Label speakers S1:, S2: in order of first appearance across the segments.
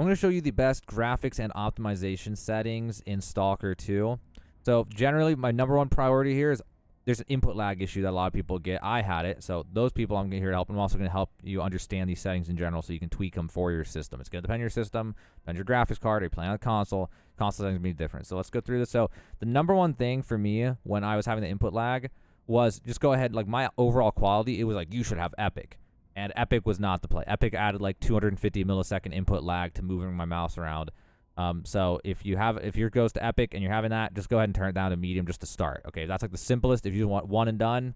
S1: I'm going to show you the best graphics and optimization settings in Stalker 2. So generally, my number one priority here is there's an input lag issue that a lot of people get. I had it, so those people I'm here to help. I'm also going to help you understand these settings in general so you can tweak them for your system. It's going to depend on your system, depend on your graphics card, or you playing on a console. Console settings be different. So let's go through this. So the number one thing for me when I was having the input lag was just go ahead, like my overall quality, it was like you should have Epic. And Epic was not the play. Epic added like 250 millisecond input lag to moving my mouse around. So if yours goes to Epic and you're having that, just go ahead and turn it down to medium just to start. Okay, that's like the simplest. If you want one and done,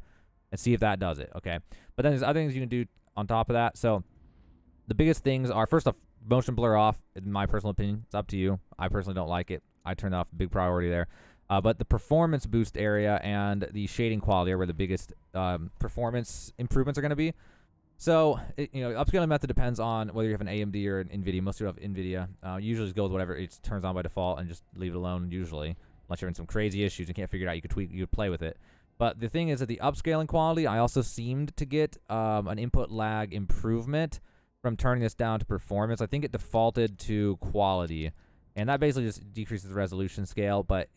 S1: and see if that does it. Okay, but then there's other things you can do on top of that. So the biggest things are, first off, motion blur off. In my personal opinion, it's up to you. I personally don't like it. I turned that off. Big priority there. But the performance boost area and the shading quality are where the biggest performance improvements are going to be. So, upscaling method depends on whether you have an AMD or an NVIDIA. Most people have NVIDIA. Usually just go with whatever it turns on by default and just leave it alone, usually. Unless you're in some crazy issues and can't figure it out, you could play with it. But the thing is that the upscaling quality, I also seemed to get an input lag improvement from turning this down to performance. I think it defaulted to quality. And that basically just decreases the resolution scale. But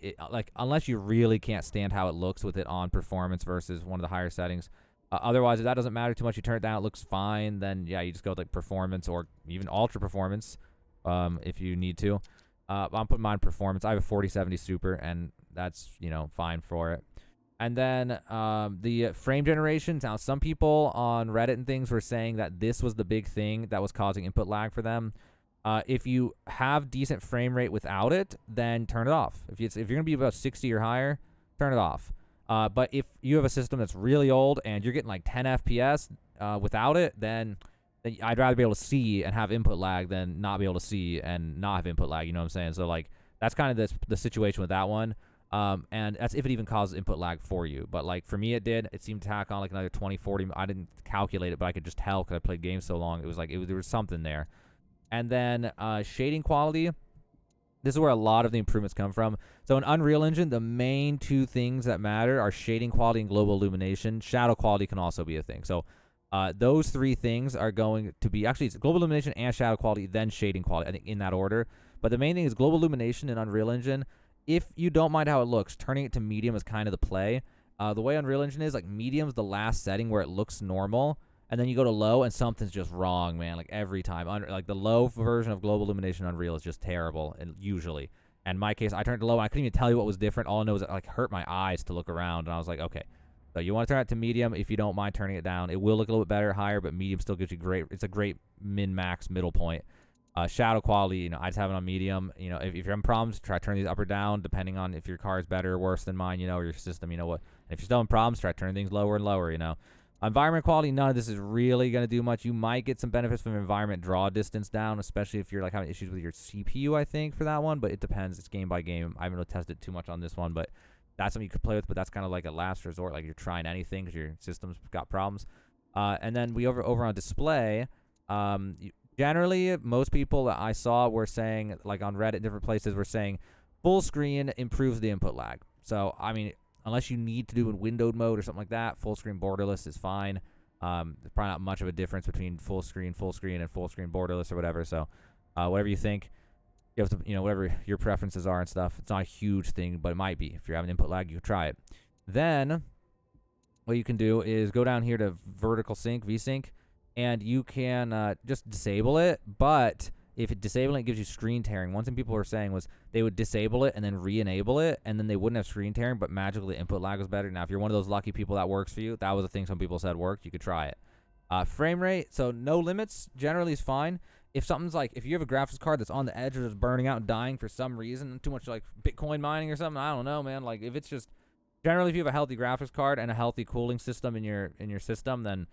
S1: unless you really can't stand how it looks with it on performance versus one of the higher settings, otherwise, if that doesn't matter too much, you turn it down, it looks fine, then yeah, you just go with like performance or even ultra performance if you need to. I'm putting mine performance. I have a 4070 Super, and that's, fine for it. And then the frame generation. Now, some people on Reddit and things were saying that this was the big thing that was causing input lag for them. If you have decent frame rate without it, then turn it off. If you're going to be about 60 or higher, turn it off. But if you have a system that's really old and you're getting like 10 FPS without it, then I'd rather be able to see and have input lag than not be able to see and not have input lag. You know what I'm saying? So like that's kind of the situation with that one. And that's if it even causes input lag for you. But like for me, it did. It seemed to tack on like another 20, 40. I didn't calculate it, but I could just tell because I played games so long. It was like there was something there. And then shading quality. This is where a lot of the improvements come from. So in Unreal Engine, the main two things that matter are shading quality and global illumination. Shadow quality can also be a thing. So those three things are going to be, actually it's global illumination and shadow quality, then shading quality, I think in that order. But the main thing is global illumination in Unreal Engine. If you don't mind how it looks, turning it to medium is kind of the play. The way Unreal Engine is, like medium's the last setting where it looks normal. And then you go to low, and something's just wrong, man. Like every time, like the low version of global illumination Unreal is just terrible, and usually. And in my case, I turned it to low, and I couldn't even tell you what was different. All I know is it like hurt my eyes to look around, and I was like, okay. So you want to turn it to medium if you don't mind turning it down. It will look a little bit better higher, but medium still gives you great. It's a great min-max middle point. Shadow quality, I just have it on medium. If you're having problems, try turning these up or down, depending on if your car is better or worse than mine, or your system, what. And if you're still having problems, try turning things lower and lower, Environment quality, none of this is really going to do much. You might get some benefits from environment draw distance down, especially if you're like having issues with your CPU, I think, for that one. But it depends. It's game by game. I haven't really tested too much on this one, but that's something you could play with. But that's kind of like a last resort, like you're trying anything because your system's got problems. And then we over on display. Generally, most people that I saw were saying, like on Reddit, different places, were saying full screen improves the input lag. So, I mean, unless you need to do in windowed mode or something like that, full screen borderless is fine. There's probably not much of a difference between full screen, and full screen borderless or whatever. So, whatever you think, you have to, whatever your preferences are and stuff. It's not a huge thing, but it might be. If you're having input lag, you can try it. Then, what you can do is go down here to vertical sync, VSync, and you can just disable it. But if it disabling it gives you screen tearing. One thing people were saying was they would disable it and then re-enable it, and then they wouldn't have screen tearing, but magically input lag was better. Now, if you're one of those lucky people that works for you, that was a thing some people said worked. You could try it. Frame rate, so no limits generally is fine. If something's like, if you have a graphics card that's on the edge or just burning out and dying for some reason, too much like Bitcoin mining or something, I don't know, man. Like if it's just, generally if you have a healthy graphics card and a healthy cooling system in your system, then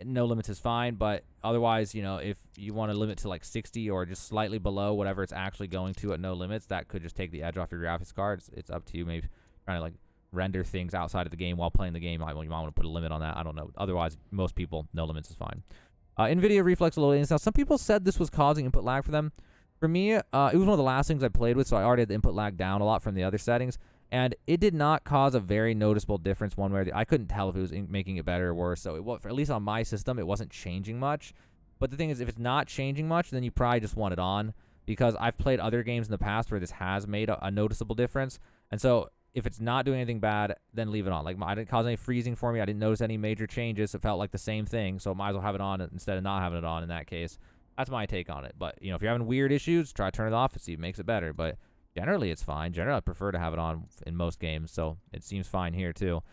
S1: no limits is fine. But otherwise, if you want to limit to like 60 or just slightly below whatever it's actually going to at no limits, that could just take the edge off your graphics card. It's up to you. Maybe trying to like render things outside of the game while playing the game. You might want to put a limit on that. I don't know. Otherwise, most people, no limits is fine. NVIDIA Reflex Low Latency. Now, some people said this was causing input lag for them. For me, it was one of the last things I played with, so I already had the input lag down a lot from the other settings. And it did not cause a very noticeable difference one way or the other. I couldn't tell if it was making it better or worse. So, at least on my system, it wasn't changing much. But the thing is, if it's not changing much, then you probably just want it on. because I've played other games in the past where this has made a noticeable difference. And so if it's not doing anything bad, then leave it on. Like, I didn't cause any freezing for me. I didn't notice any major changes. It felt like the same thing. So might as well have it on instead of not having it on in that case. That's my take on it. But, if you're having weird issues, try to turn it off and see if it makes it better. But generally, it's fine. Generally, I prefer to have it on in most games. So it seems fine here, too.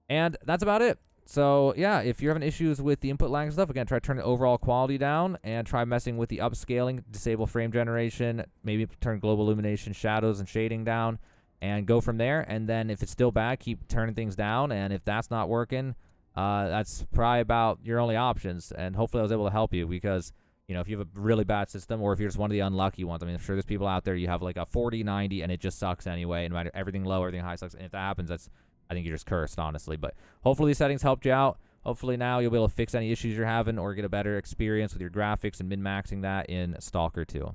S1: And that's about it. So, yeah, if you're having issues with the input lag and stuff, again, try to turn the overall quality down and try messing with the upscaling, disable frame generation, maybe turn global illumination, shadows, and shading down, and go from there. And then if it's still bad, keep turning things down. And if that's not working, that's probably about your only options. And hopefully I was able to help you because, if you have a really bad system or if you're just one of the unlucky ones. I mean, I'm sure there's people out there, you have like a 40, 90, and it just sucks anyway. No matter everything low, everything high sucks. And if that happens, I think you're just cursed, honestly. But hopefully these settings helped you out. Hopefully now you'll be able to fix any issues you're having or get a better experience with your graphics and min-maxing that in Stalker 2.